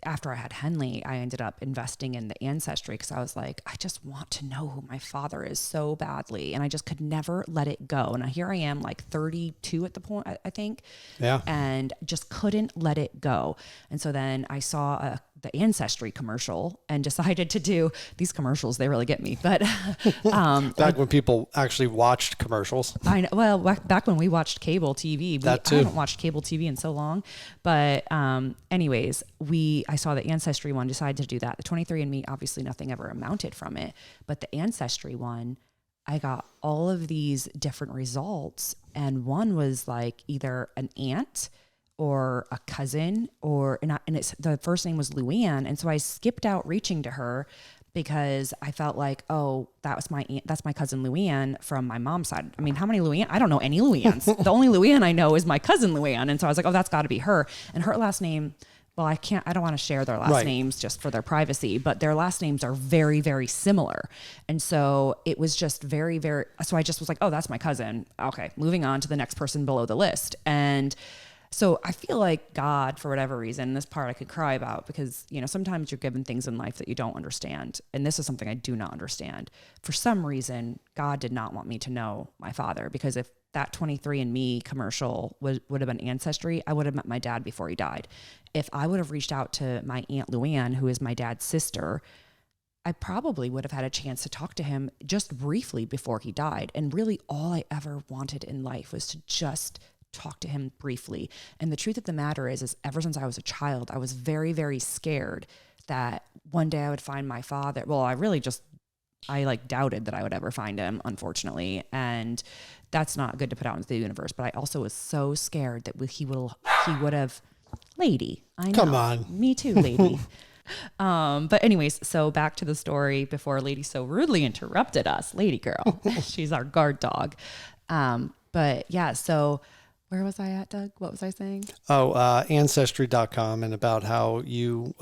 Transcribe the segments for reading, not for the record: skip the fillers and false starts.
after I had Henley, I ended up investing in the Ancestry because I was like, I just want to know who my father is so badly. And I just could never let it go. And here I am, like 32 at the point, I think. Yeah. And just couldn't let it go. And so then I saw the Ancestry commercial and decided to do these commercials. They really get me. But back when people actually watched commercials. I know. Well, back when we watched cable TV, That too. I haven't watched cable TV in so long. But anyways, I saw the Ancestry one, decided to do that. The 23andMe, obviously nothing ever amounted from it. But the Ancestry one, I got all of these different results. And one was like either an aunt or a cousin, and it's the first name was Luann. And so I skipped out reaching to her because I felt like, oh, that's my cousin Luann from my mom's side. I mean, how many Luann? I don't know any Luanns. The only Luann I know is my cousin Luann. And so I was like, oh, that's got to be her. And her last name, well, I don't want to share their last names just for their privacy, but their last names are very, very similar. And so it was just very, very, so I just was like, oh, that's my cousin. Okay, moving on to the next person below the list. And so I feel like God, for whatever reason, this part I could cry about because, sometimes you're given things in life that you don't understand. And this is something I do not understand. For some reason, God did not want me to know my father, because if that 23andMe commercial would have been Ancestry, I would have met my dad before he died. If I would have reached out to my Aunt Luann, who is my dad's sister, I probably would have had a chance to talk to him just briefly before he died. And really all I ever wanted in life was to just talk to him briefly. And the truth of the matter is ever since I was a child, I was very, very scared that one day I would find my father. Well, I doubted that I would ever find him, unfortunately. And that's not good to put out into the universe. But I also was so scared that he would have, lady, I know. Come on. Me too, lady. But anyways, so back to the story before lady so rudely interrupted us, lady girl. She's our guard dog. But yeah, so where was I at, Doug? What was I saying? Ancestry.com, and about how you,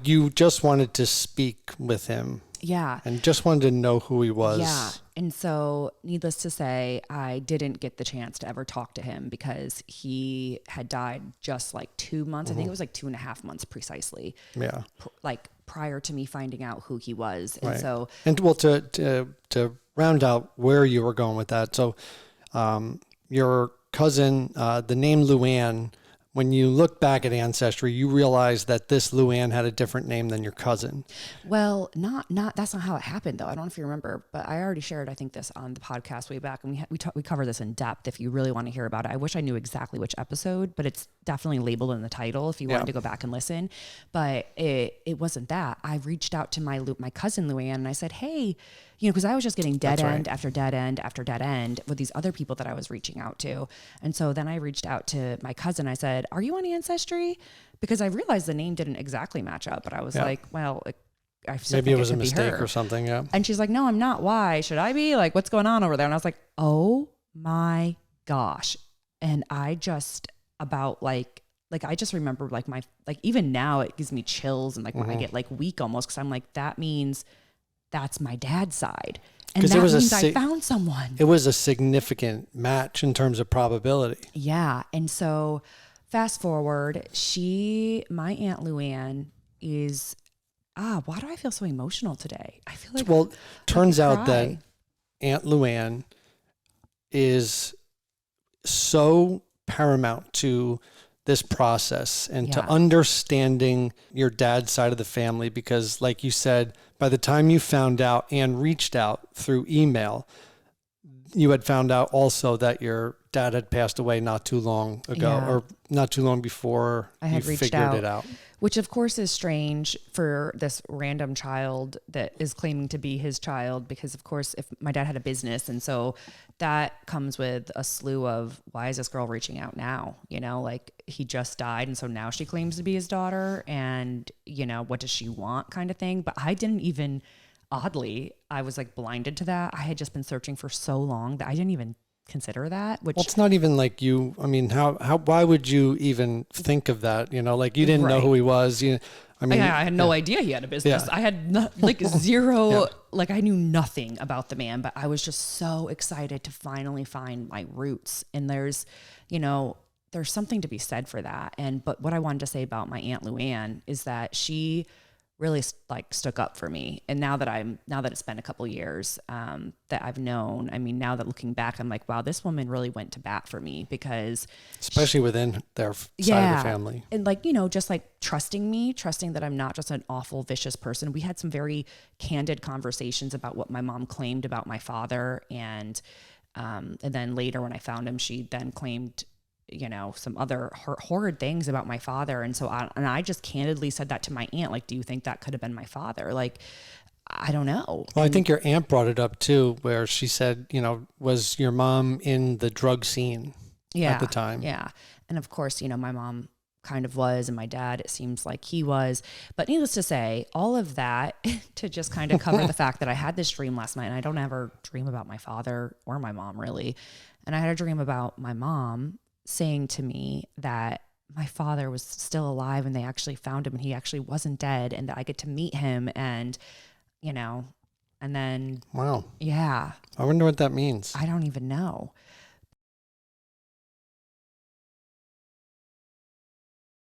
you just wanted to speak with him. Yeah. And just wanted to know who he was. Yeah. And so needless to say, I didn't get the chance to ever talk to him because he had died just like 2 months. I think it was like 2.5 months precisely. Yeah. Like prior to me finding out who he was. And right. so. And well, to round out where you were going with that. So, your cousin, the name Luann, when you look back at Ancestry, you realize that this Luann had a different name than your cousin. Well, that's not how it happened though. I don't know if you remember, but I already shared, I think, this on the podcast way back, and we cover this in depth if you really want to hear about it. I wish I knew exactly which episode, but it's definitely labeled in the title if you wanted to go back and listen. But it wasn't that. I reached out to my cousin Luann and I said, hey, because I was just getting dead end after dead end after dead end with these other people that I was reaching out to. And so then I reached out to my cousin. I said, are you on Ancestry? Because I realized the name didn't exactly match up, but I was like, well, I still maybe think it was a mistake or something. Yeah. And she's like, no, I'm not. Why should I be? Like, what's going on over there? And I was like, oh my gosh. And I just I just remember even now it gives me chills and when I get weak almost, because I'm like, that means that's my dad's side. And that means I found someone. It was a significant match in terms of probability. Yeah. And so fast forward, my Aunt Luann is, why do I feel so emotional today? I feel like, well, turns out that Aunt Luann is so paramount to this process and to understanding your dad's side of the family, because like you said, by the time you found out and reached out through email, you had found out also that your dad had passed away not too long ago, or not too long before you figured it out. Which of course is strange for this random child that is claiming to be his child, because of course if my dad had a business, and so that comes with a slew of, why is this girl reaching out now? He just died, and so now she claims to be his daughter, and what does she want, kind of thing. But I didn't even, oddly, I was blinded to that. I had just been searching for so long that I didn't even consider that. Which, well, it's not even like you. I mean, why would you even think of that? You didn't know who he was. I had no idea he had a business. Yeah. I had zero. I knew nothing about the man, but I was just so excited to finally find my roots. And there's, there's something to be said for that. But what I wanted to say about my Aunt Luann is that she really like stuck up for me. And now that it's been a couple years, that I've known, I mean, now that looking back, I'm like, wow, this woman really went to bat for me, because especially within their side of the family. And like, just like trusting that I'm not just an awful, vicious person. We had some very candid conversations about what my mom claimed about my father. And then later when I found him, she then claimed, some other horrid things about my father. And so I just candidly said that to my aunt, like, do you think that could have been my father? Like, I don't know. Well, I think your aunt brought it up too, where she said, was your mom in the drug scene at the time? Yeah. And of course, my mom kind of was, and my dad, it seems like he was. But needless to say, all of that to just kind of cover the fact that I had this dream last night, and I don't ever dream about my father or my mom really. And I had a dream about my mom saying to me that my father was still alive and they actually found him and he actually wasn't dead, and that I get to meet him, and and then wow. Yeah. I wonder what that means. I don't even know.